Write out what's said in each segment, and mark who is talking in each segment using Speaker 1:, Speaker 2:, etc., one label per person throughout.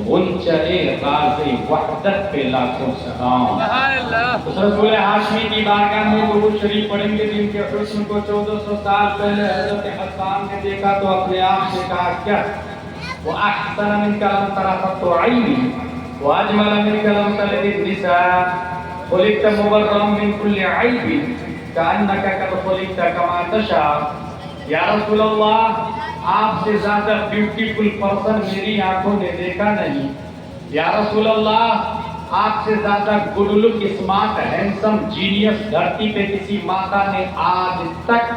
Speaker 1: غنچۂ راز وحدت پہ لاکھوں سلام۔ اس رسول ہاشمی کی بارگاہ میں درود شریف پڑھیں گے جن کے حسن کو 1400 سال پہلے حضرت حسان نے دیکھا تو اپنے آپ سے کہا کیا وَأَحْسَنَ مِنْكَ لَمْ تَرَ قَطُّ عَيْنِي وَأَجْمَلَ مِنْكَ لَمْ تَلِدِ النِّسَاءُ خُلِقْتَ مُبَرَّأً مِنْ كُلِّ عَيْبٍ كَأَنَّكَ قَدْ خُلِقْتَ كَمَا تَشَاءُ۔ یا رسول اللہ آپ سے زیادہ بیوٹیفل پرسن میری آنکھوں نے دیکھا نہیں۔ یا رسول اللہ آپ سے زیادہ good luck smart handsome genius دھرتی پہ کسی مادہ نے آج تک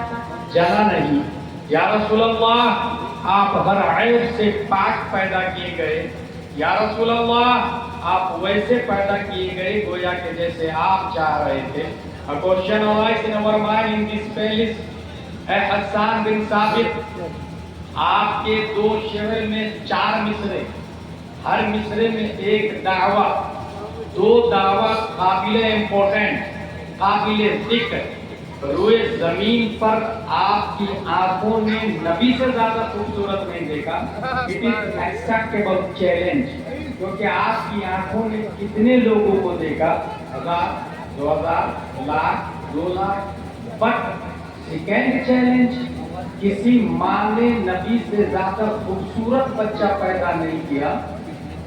Speaker 1: جنا نہیں۔ یا رسول اللہ آپ ہر عیب سے پاک پیدا کیے گئے۔ یا رسول اللہ آپ ویسے پیدا کیے گئے گویا کہ جیسے آپ چاہ رہے تھے۔ A question arises in our mind in this palace. اے حسان بن ثابت، آپ کے 2 شعر میں 4 مصرے، ہر مصرے میں ایک دعویٰ، 2 دعویٰ قابل امپورٹنٹ، قابل ذکر۔ روئے زمین پر آپ کی آنکھوں نے نبی سے زیادہ خوبصورت نہیں دیکھا۔ It is acceptable challenge، کیونکہ آپ کی آنکھوں نے کتنے لوگوں کو دیکھا، 1000، 2000، lakh, 2 lakh. But second challenge, کسی ماں نے نبی سے زیادہ خوبصورت بچہ پیدا نہیں کیا۔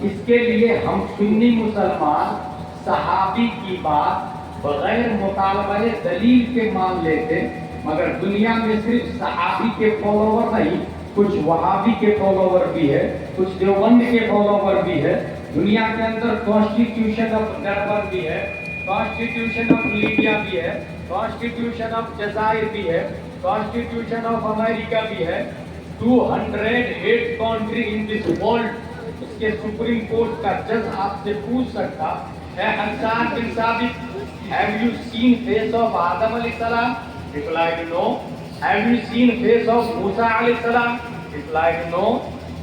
Speaker 1: اس کے لیے ہم سنی مسلمان صحابی کی بات بغیر مطالبہ دلیل کے مان لیتے، مگر دنیا میں صرف صحابی کے فالوور نہیں، کچھ وہابی کے فالوور بھی ہے، کچھ دیوبند کے فالوور بھی ہے۔ دنیا کے اندر کانسٹیٹیوشن آف ڈربن بھی ہے، کانسٹیٹیوشن آف لیبیا بھی ہے، کانسٹیٹیوشن آف جزائر بھی ہے، کانسٹیٹیوشن آف امریکہ بھی ہے۔ 208 کنٹری ان دس ورلڈ، اس کے سپریم کورٹ کا جج آپ سے پوچھ سکتا ہے حسان بن ثابت have you seen face of آدم علیہ السلام؟ replied no. have you seen face of موسیٰ علیہ السلام؟ replied no.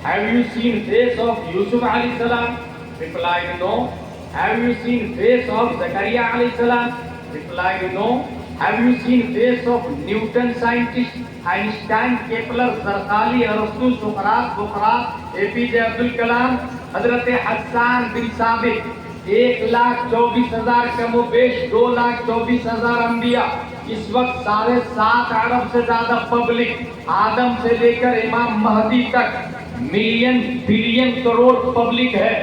Speaker 1: have you seen face of یوسف علیہ السلام؟ replied no. have you seen face of زکریا علیہ السلام؟ replied no. have you seen face of Newton scientist, Einstein, Kepler, زرقالی، ارسطو، سقراط، بقراط، اے پی جے عبدالکلام؟ حضرت حسان بن ثابت 1,24,000 کم و بیش 2,24,000 انبیاء، اس وقت 7.5 ارب سے زیادہ پبلک، آدم سے لے کر امام مہدی تک ملین بلین کروڑ پبلک ہے۔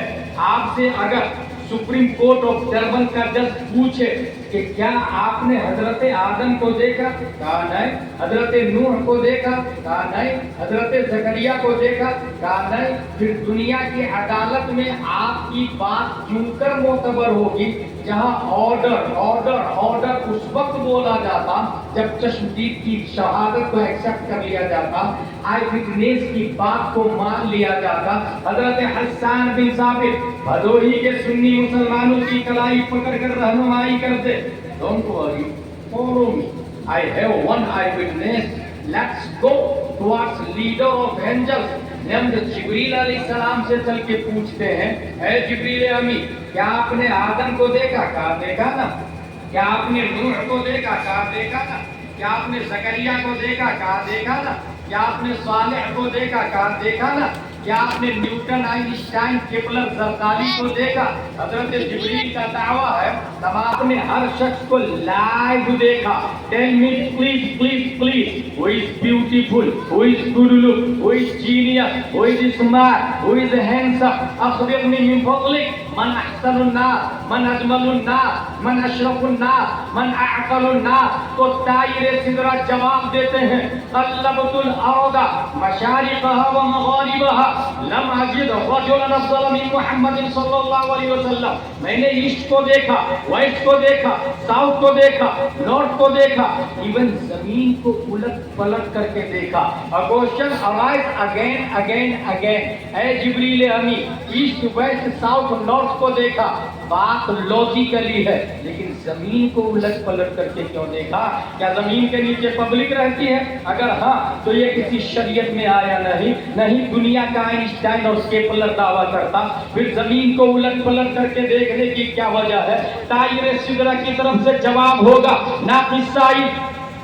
Speaker 1: آپ سے اگر سپریم کورٹ آف ڈربن کا جج پوچھے کہ کیا آپ نے حضرت آدم کو دیکھا؟ کہا نہیں۔ حضرت نوح کو دیکھا؟ کہا نہیں۔ حضرت زکریا کو دیکھا؟ کہا نہیں۔ پھر دنیا کی عدالت میں آپ کی بات کیوں کر معتبر ہوگی جہاں آرڈر اس وقت بولا جاتا جب چشمدید کی شہادت کو ایکسپٹ کر لیا جاتا، آئی وٹنس کی بات کو مان لیا جاتا۔ حضرت حسان بن ثابت بھدوہی کے سنی مسلمانوں کی کلائی پکڑ کر رہنمائی کرتے، don't worry, follow me, I have one eyewitness, let's go towards leader of angels نمد جبریل علیہ السلام سے چل کے پوچھتے ہیں، اے جبریل امی، کیا آپ نے آدم کو دیکھا؟ کہا دیکھا نا۔ کیا آپ نے نوح کو دیکھا؟ کہا دیکھا نا۔ کیا آپ نے زکریا کو دیکھا؟ کہا دیکھا نا۔ کیا آپ نے صالح کو دیکھا؟ کہا دیکھا نا۔ کیا آپ نے نیوٹن، آئنسٹائن، کیپلر، زرقالی کو دیکھا؟ حضرت جبریل کا دعویٰ ہے آپ نے ہر شخص کو لائیو دیکھا۔ Tell me please please please who is beautiful, who is good look, who is genius, who is smart, who is handsome. اخبرنی من فضلک من احسن الناس، من اجمل الناس، من اشرف الناس، من اعقل الناس۔ تو طائر سدرہ جواب دیتے ہیں قلبت الارض مشارقها ومغاربها لم اجد رجلا افضل من محمد صلی اللہ علیہ وسلم۔ میں نے ایسٹ کو دیکھا، ویسٹ کو دیکھا، ساؤتھ کو دیکھا، نارتھ کو دیکھا، ایون زمین کو الٹ پلٹ کر کے دیکھا۔ Question arise again. اے جبریل امی، ایسٹ ویسٹ ساؤتھ نارتھ کو دیکھا، بات لوجیکلی ہے، لیکن زمین کو الٹ پلٹ کر کے کیوں دیکھا؟ کیا زمین کے نیچے پبلک رہتی ہے؟ اگر ہاں تو یہ کسی شریعت میں آیا نہیں دنیا کا آئنسٹائن اور کیپلر دعویٰ کرتا۔ پھر زمین کو الٹ پلٹ کر کے دیکھنے کی کیا وجہ ہے؟ طائر سدرہ کی طرف سے جواب ہوگا ناقص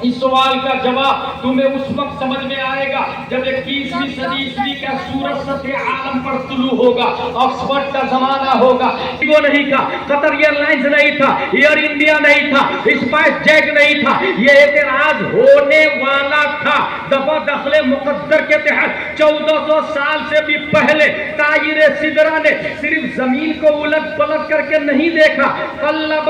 Speaker 1: اس سوال کا جواب تمہیں اس وقت سمجھ میں آئے گا جب 21ویں صدی عیسوی کا سورج سطح عالم پر طلوع ہوگا، آکسفورڈ کا زمانہ ہوگا۔ وہ نہیں تھا، قطر ایئر لائنز نہیں تھا، ایئر انڈیا نہیں تھا، اسپائس جیٹ نہیں تھا، یہ اعتراض ہونے والا تھا۔ دفع دخل مقدر کے تحت 1400 سال سے بھی پہلے تاجر سدرا نے صرف زمین کو الٹ پلٹ کر کے نہیں دیکھا، قلب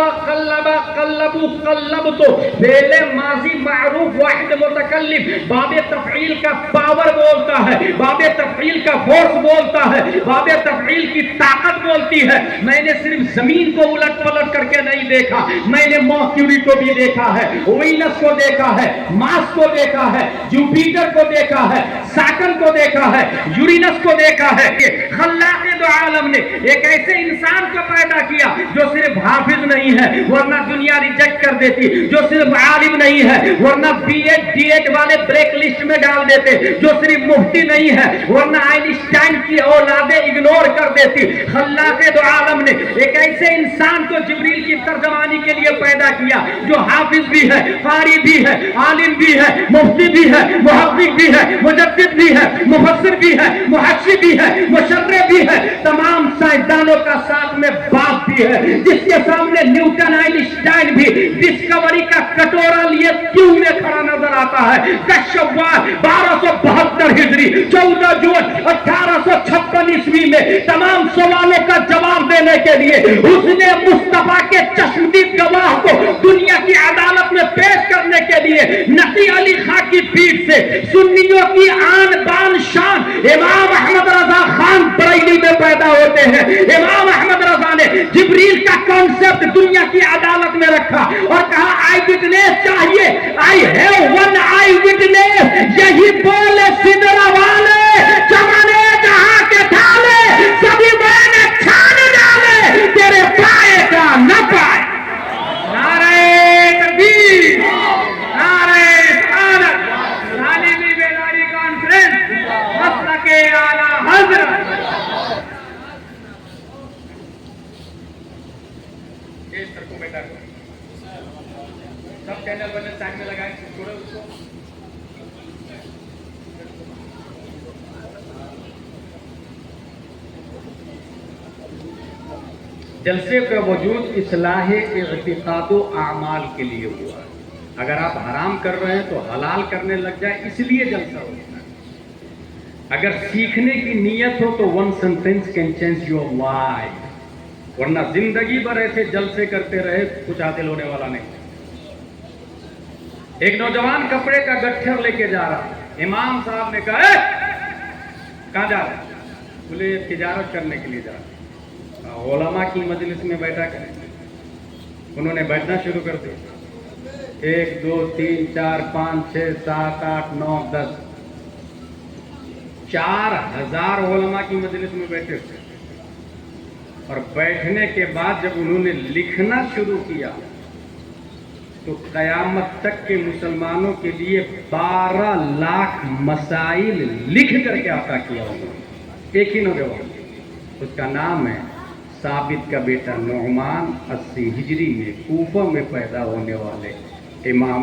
Speaker 1: تو فعل ماضی معروف واحد متکلم باب تفعیل کا پاور بولتا ہے، باب تفعیل کا فورس بولتا ہے، باب تفعیل کی طاقت بولتی ہے۔ میں نے صرف زمین کو الٹ پلٹ کر کے نہیں دیکھا، میں نے مرکوری کو بھی دیکھا ہے، وینس کو دیکھا ہے، مارس کو دیکھا ہے، جوپیٹر کو دیکھا ہے، سیٹرن کو دیکھا ہے، یورینس کو دیکھا ہے۔ خلاق دو عالم نے ایک ایسے انسان کو پیدا کیا جو صرف حافظ نہیں ہے ورنہ دنیا ریجیکٹ کر دیتی، جو صرف عالم نہیں ہے ورنہ بی ایڈ ڈی ایڈ والے بریک لسٹ میں ڈال دیتے، جو صرف مفتی نہیں ہے ورنہ آئنسٹائن کی اولادیں اگنور کر دیتی۔ خلاق دو عالم نے ایک ایسے انسان کو جبریل کی ترجمانی کے لیے پیدا کیا جو حافظ بھی ہے، قاری بھی ہے، عالم بھی ہے، مفتی بھی ہے، محقق بھی ہے، مجدد بھی ہے، مفسر بھی ہے، محشی بھی ہے، مشرع بھی ہے، تمام سائنسدانوں کا ساتھ میں باپ بھی ہے، جس کے سامنے نیوٹن آئنسٹائن بھی ڈسکوری کا کٹورا لیے کیوں میں کھڑا نظر آتا ہے۔ کشوار 1272 ہجری 14 جون 1856 عیسوی میں تمام سوالوں کا جواب دینے کے لیے اس نے مصطفیٰ کے چشمدید گواہ کو دنیا کی عدالت میں پیش کرنے کے لیے نقی علی خان کی پیٹھ سے سنیوں کی آن بان شان امام احمد رضا خان بریلی میں پیدا ہوتے ہیں۔ امام احمد رضا نے جبریل کا کانسیپٹ دنیا کی عدالت میں رکھا اور کہا آئی وٹنس چاہیے، آئی ہیو ون آئی وٹنس، یہی بولے سدرا والے چمنے جہاں کے تھالے سبھی میں نے چھان ڈالے تیرے پائے کا نہ پائے۔ نعرہ تکبیر، نعرہ رسالت، تعلیمی بیداری کانفرنس، مسلک اعلیٰ حضرت۔ سب چینل بنے سائڈ میں لگائیں، چھوڑے اس کو۔ جلسے کا وجود اصلاح اعتقاد و اعمال کے لیے ہوا۔ اگر آپ حرام کر رہے ہیں تو حلال کرنے لگ جائیں، اس لیے جلسہ ہوتا ہے۔ اگر سیکھنے کی نیت ہو تو one sentence can change your life, ورنہ زندگی بھر ایسے جلسے کرتے رہے کچھ حاصل ہونے والا نہیں۔ ایک نوجوان کپڑے کا گٹھر لے کے جا رہا، امام صاحب نے کہا کہاں جا رہا؟ بولے تجارت کرنے کے لیے جا رہا۔ علماء کی مجلس میں بیٹھا کریں، انہوں نے بیٹھنا شروع کر دیا۔ 1 2 3 4 5 6 7 8 9 10 4000 علماء کی مجلس میں بیٹھے تھے، اور بیٹھنے کے بعد جب انہوں نے لکھنا شروع کیا تو قیامت تک کے مسلمانوں کے لیے 12 لاکھ مسائل لکھ کر کے عطا کیا ہوگا۔ ایک ہی نوجوان، اس کا نام ہے ثابت کا بیٹا نعمان، 80 ہجری میں کوفہ میں پیدا ہونے والے امام